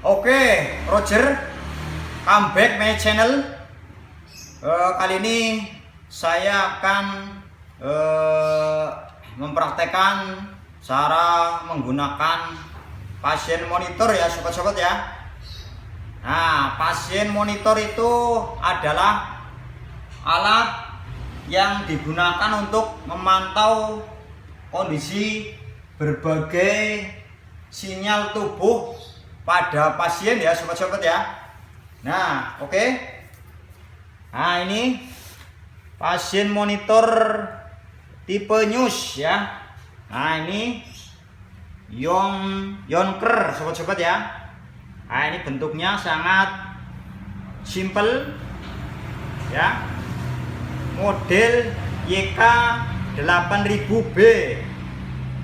Oke, Roger, come back my channel. Kali ini saya akan mempraktekkan cara menggunakan pasien monitor ya sobat-sobat ya. Nah, pasien monitor itu adalah alat yang digunakan untuk memantau kondisi berbagai sinyal tubuh pada pasien ya sobat-sobat ya. Nah, oke. Nah, ini pasien monitor tipe news ya. Nah, ini Yonker sobat-sobat ya. Nah, ini bentuknya sangat simple ya. Model YK 8000B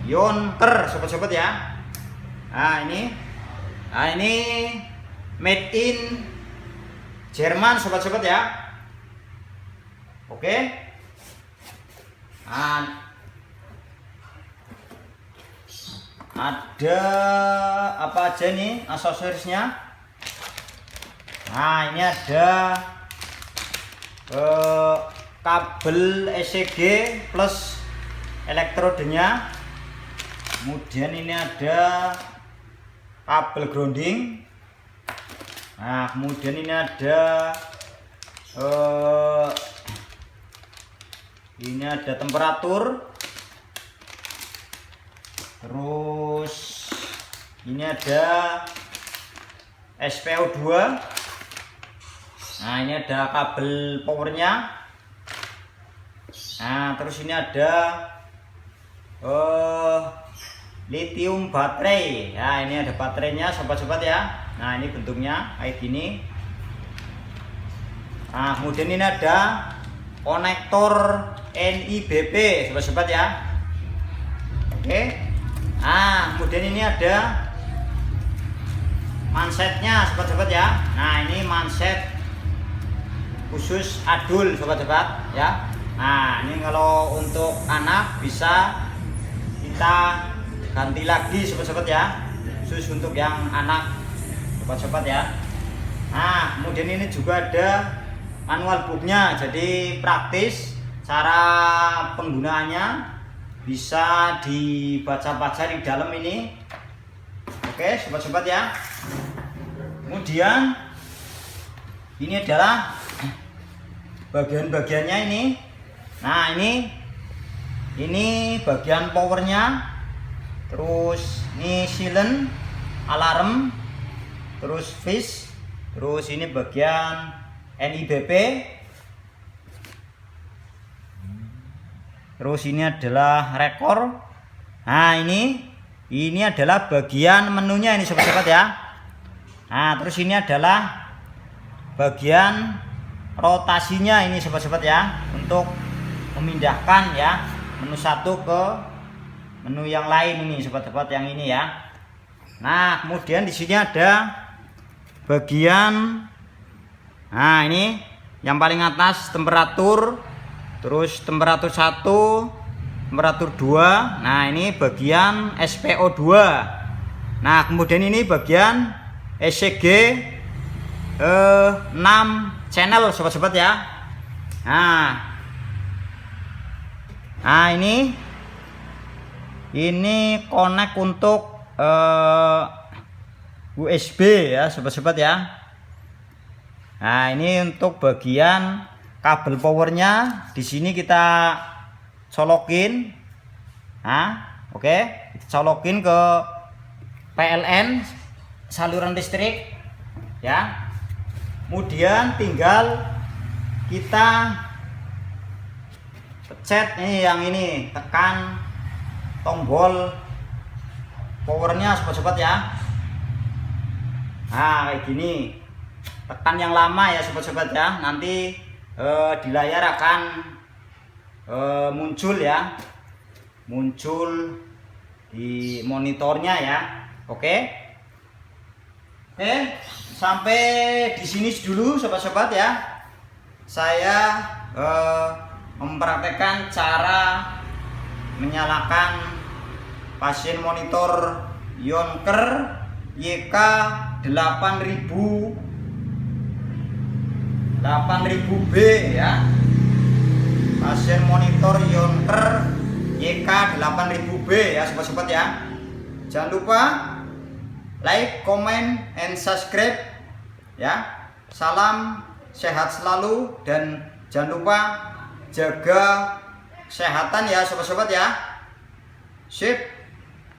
Yonker sobat-sobat ya. Nah, ini made in Jerman sobat-sobat ya. Oke. Nah, ada apa aja nih aksesorisnya? Nah, ini ada kabel ECG plus elektrodenya. Kemudian ini ada kabel grounding. Nah, kemudian ini ada temperatur. Terus ini ada SPO2. Nah, ini ada kabel powernya. Nah, terus ini ada lithium baterai. Nah, ini ada baterainya sobat-sobat ya. Nah, ini bentuknya kayak gini. Nah, kemudian ini ada konektor NIBP sobat-sobat ya. Oke. Nah, kemudian ini ada mansetnya sobat-sobat ya. Nah, ini manset khusus adul sobat-sobat ya. Nah, ini kalau untuk anak bisa kita ganti lagi sobat-sobat ya, khusus untuk yang anak sobat-sobat ya. Nah, kemudian ini juga ada manual booknya, jadi praktis cara penggunaannya bisa dibaca-baca di dalam ini. Oke sobat-sobat ya. Kemudian ini adalah bagian-bagiannya ini. Nah, ini bagian powernya. Terus ini silent, alarm, terus fish, terus ini bagian NIBP. Terus ini adalah rekor. Nah, ini adalah bagian menunya ini sobat-sobat ya. Nah, terus ini adalah bagian rotasinya ini sobat-sobat ya, untuk memindahkan ya menu satu ke menu yang lain ini sobat-sobat yang ini ya. Nah, kemudian di sini ada bagian, nah ini yang paling atas temperatur, terus temperatur 1, temperatur 2. Nah, ini bagian SPO2. Nah, kemudian ini bagian ECG 6 channel sobat-sobat ya. Nah, ini connect untuk USB ya sobat-sobat ya. Nah, ini untuk bagian kabel powernya. Di sini kita colokin. Nah, oke, kita colokin ke PLN saluran listrik ya. Kemudian tinggal kita pencet nih yang ini, tekan tombol powernya sobat-sobat ya. Nah, kayak gini. Tekan yang lama ya sobat-sobat ya. Nanti di layar akan muncul ya, muncul di monitornya ya. Oke. Sampai di sini dulu sobat-sobat ya. Saya mempraktekkan cara menyalakan pasien monitor Yonker YK 8000B ya. Pasien monitor Yonker YK 8000B ya sobat-sobat ya. Jangan lupa like, comment, and subscribe ya. Salam sehat selalu dan jangan lupa jaga kesehatan ya sobat-sobat ya. Sip.